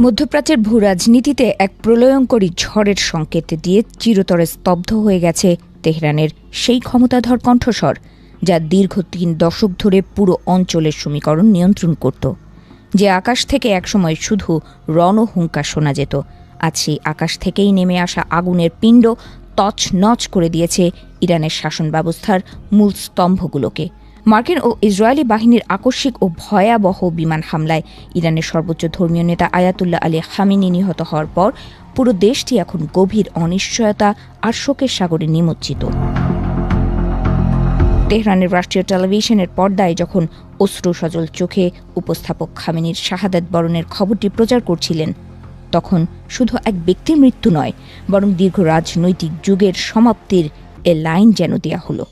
মধ্যপ্রাচ্যের ভূরাজনীতিতে এক প্রলয়ঙ্করী ঝড়ের সংকেত দিয়ে চিরতরে স্তব্ধ হয়ে গেছে তেহরানের সেই ক্ষমতাধর কণ্ঠস্বর যা দীর্ঘ ৩ দশক ধরে পুরো অঞ্চলের সমীকরণ নিয়ন্ত্রণ করত। যে আকাশ থেকে একসময় শুধু রণহুঙ্কার শোনা যেত, আজ সেই আকাশ থেকেই নেমে আসা আগুনের পিণ্ড তছনছ করে দিয়েছে ইরানের শাসন ব্যবস্থার মূল স্তম্ভগুলোকে। মার্কিন ও ইসরায়েলি বাহিনীর আকস্মিক ও ভয়াবহ বিমান হামলায় ইরানের সর্বোচ্চ ধর্মীয় নেতা আয়াতুল্লাহ আলী খামেনি নিহত হওয়ার পর পুরো দেশটি এখন গভীর অনিশ্চয়তা আর শোকের সাগরে নিমজ্জিত। তেহরানের রাষ্ট্রীয় টেলিভিশনের পর্দায় যখন অশ্রুসজল চোখে উপস্থাপক খামেনির শাহাদাত বরণের খবরটি প্রচার করছিলেন, তখন শুধু এক ব্যক্তির মৃত্যু নয়, বরং দীর্ঘ রাজনৈতিক যুগের সমাপ্তির এ লাইন যেন দেয়া হলো।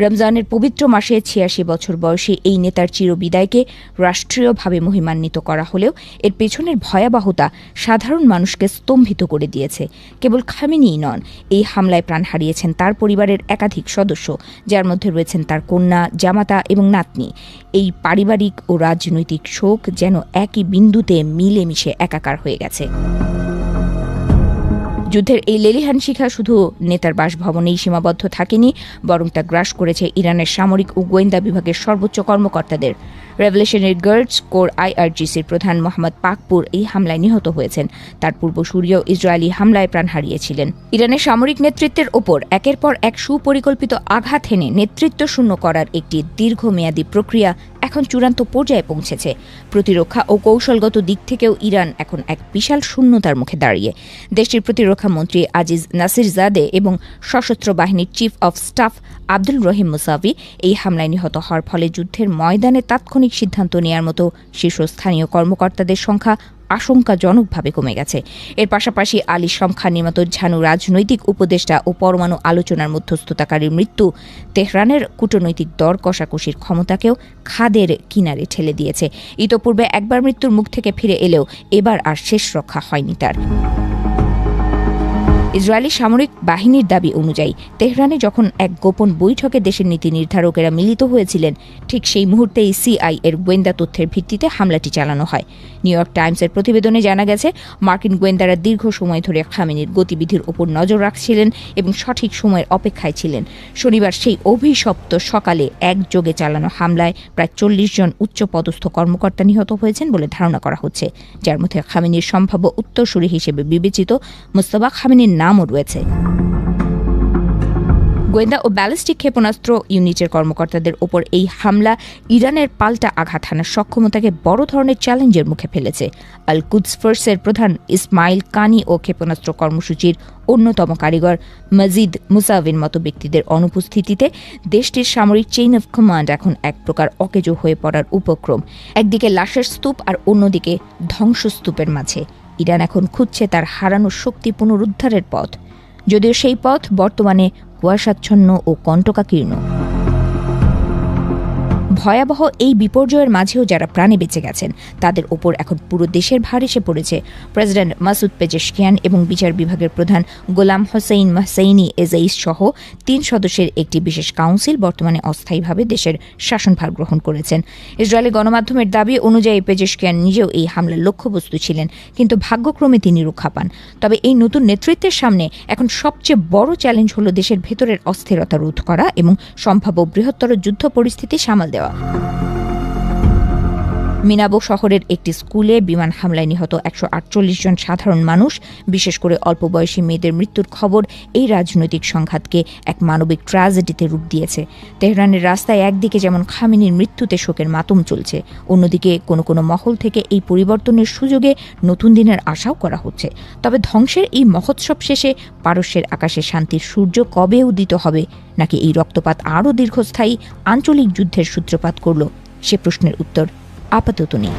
রমজানের পবিত্র মাসে ৮৬ বছর বয়সী এই নেতার চিরবিদায়কে রাষ্ট্রীয়ভাবে মহিমান্বিত করা হলেও এর পেছনের ভয়াবহতা সাধারণ মানুষকে স্তম্ভিত করে দিয়েছে। কেবল খামেনিই নন, এই হামলায় প্রাণ হারিয়েছেন তার পরিবারের একাধিক সদস্য, যার মধ্যে রয়েছেন তার কন্যা, জামাতা এবং নাতনি। এই পারিবারিক ও রাজনৈতিক শোক যেন একই বিন্দুতে মিলেমিশে একাকার হয়ে গেছে। যুদ্ধের এই লেলিহান শিখা শুধু নেতার বাসভবনেই সীমাবদ্ধ থাকেনি, বরং তা গ্রাস করেছে ইরানের সামরিক ও গোয়েন্দা বিভাগের সর্বোচ্চ কর্মকর্তাদের। রেভলিউশনারি গার্ডস কোর IRGCর প্রধান মোহাম্মদ পাকপুর এই হামলায় নিহত হয়েছেন। তার পূর্বসূরীও ইসরায়েলি হামলায় প্রাণ হারিয়েছিলেন। ইরানের সামরিক নেতৃত্বের ওপর একের পর এক সুপরিকল্পিত আঘাত হেনে নেতৃত্ব শূন্য করার একটি দীর্ঘমেয়াদী প্রক্রিয়া এখন চূড়ান্ত পর্যায়ে পৌঁছেছে। প্রতিরক্ষা ও কৌশলগত দিক থেকেও ইরান এখন এক বিশাল শূন্যতার মুখে দাঁড়িয়ে। দেশটির প্রতিরক্ষা মন্ত্রী আজিজ নাসিরজাদে এবং সশস্ত্র বাহিনীর chief of staff Abdul Rahim Musavi এই হামলায় নিহত হওয়ার ফলে যুদ্ধের ময়দানে তাৎক্ষণিক সিদ্ধান্ত নেওয়ার মতো শীর্ষস্থানীয় কর্মকর্তাদের সংখ্যা আশঙ্কাজনকভাবে কমে গেছে। এর পাশাপাশি আলী শমখান নির্মাত ঝানু রাজনৈতিক উপদেষ্টা ও পরমাণু আলোচনার মধ্যস্থতাকারীর মৃত্যু তেহরানের কূটনৈতিক দর কষাকষির ক্ষমতাকেও খাদের কিনারে ঠেলে দিয়েছে। ইতোপূর্বে একবার মৃত্যুর মুখ থেকে ফিরে এলেও এবার আর শেষ রক্ষা হয়নি তার। ইসরায়েলি সামরিক বাহিনীর দাবি অনুযায়ী তেহরানে যখন এক গোপন বৈঠকে দেশের নীতি নির্ধারকেরা মিলিত হয়েছিলেন, ঠিক সেই মুহূর্তেই CIA এর গোয়েন্দা তথ্যের ভিত্তিতে হামলাটি চালানো হয়। নিউ ইয়র্ক টাইমসের প্রতিবেদনে জানা গেছে, মার্কিন গোয়েন্দারা দীর্ঘ সময় ধরে খামেনির গতিবিধির ওপর নজর রাখছিলেন এবং সঠিক সময়ের অপেক্ষায় ছিলেন। শনিবার সেই অভিশপ্ত সকালে একযোগে চালানো হামলায় প্রায় ৪০ জন উচ্চপদস্থ কর্মকর্তা নিহত হয়েছেন বলে ধারণা করা হচ্ছে, যার মধ্যে খামেনির সম্ভাব্য উত্তরসূরি হিসেবে বিবেচিত মোস্তফা খামেনির নামও রয়েছে। গোয়েন্দা ও ব্যালিস্টিক ক্ষেপণাস্ত্র ইউনিটের কর্মকর্তাদের ওপর এই হামলা ইরানের পাল্টা আঘাত হানার সক্ষমতাকে বড় ধরনের চ্যালেঞ্জের মুখে ফেলেছে। আল কুদস ফোর্সের প্রধান ইসমাইল কানি ও ক্ষেপণাস্ত্র কর্মসূচির অন্যতম কারিগর মজিদ মুসাভির মতো ব্যক্তিদের অনুপস্থিতিতে দেশটির সামরিক চেইন অফ কমান্ড এখন এক প্রকার অকেজো হয়ে পড়ার উপক্রম। একদিকে লাশের স্তূপ আর অন্যদিকে ধ্বংসস্তূপের মাঝে ইরান এখন খুঁজছে তার হারানো শক্তি পুনরুদ্ধারের পথ, যদিও সেই পথ বর্তমানে কুয়াশাচ্ছন্ন ও কণ্টকাকীর্ণ। ভয়াবহ এই বিপর্যয়ের মাঝেও যারা প্রাণে বেঁচে গেছেন, তাদের ওপর এখন পুরো দেশের ভার এসে পড়েছে। প্রেসিডেন্ট মাসুদ পেজেশকিয়ান এবং বিচার বিভাগের প্রধান গোলাম হোসেইন মাহসেইনি এজাইস সহ ৩ সদস্যের একটি বিশেষ কাউন্সিল বর্তমানে অস্থায়ীভাবে দেশের শাসনভার গ্রহণ করেছেন। ইসরায়েলি গণমাধ্যমের দাবি অনুযায়ী পেজেশকিয়ান নিজেও এই হামলার লক্ষ্যবস্তু ছিলেন, কিন্তু ভাগ্যক্রমে তিনি রক্ষা পান। তবে এই নতুন নেতৃত্বের সামনে এখন সবচেয়ে বড় চ্যালেঞ্জ হল দেশের ভেতরের অস্থিরতা রোধ করা এবং সম্ভাব্য বৃহত্তর যুদ্ধ পরিস্থিতি সামাল দেওয়া। মিনাবো শহরের একটি স্কুলে বিমান হামলায় নিহত ১৪৮ জন সাধারণ মানুষ, বিশেষ করে অল্প বয়সী মেয়েদের মৃত্যুর খবর এই রাজনৈতিক সংঘাতকে এক মানবিক ট্র্যাজেডিতে রূপ দিয়েছে। তেহরানের রাস্তায় একদিকে যেমন খামেনির মৃত্যুতে শোকের মাতম চলছে, অন্যদিকে কোনো কোনো মহল থেকে এই পরিবর্তনের সুযোগে নতুন দিনের আশাও করা হচ্ছে। তবে ধ্বংসের এই মহোৎসব শেষে পারস্যের আকাশে শান্তির সূর্য কবে উদিত হবে, নাকি এই রক্তপাত আরও দীর্ঘস্থায়ী আঞ্চলিক যুদ্ধের সূত্রপাত করল, সে প্রশ্নের উত্তর আপাতত নেই।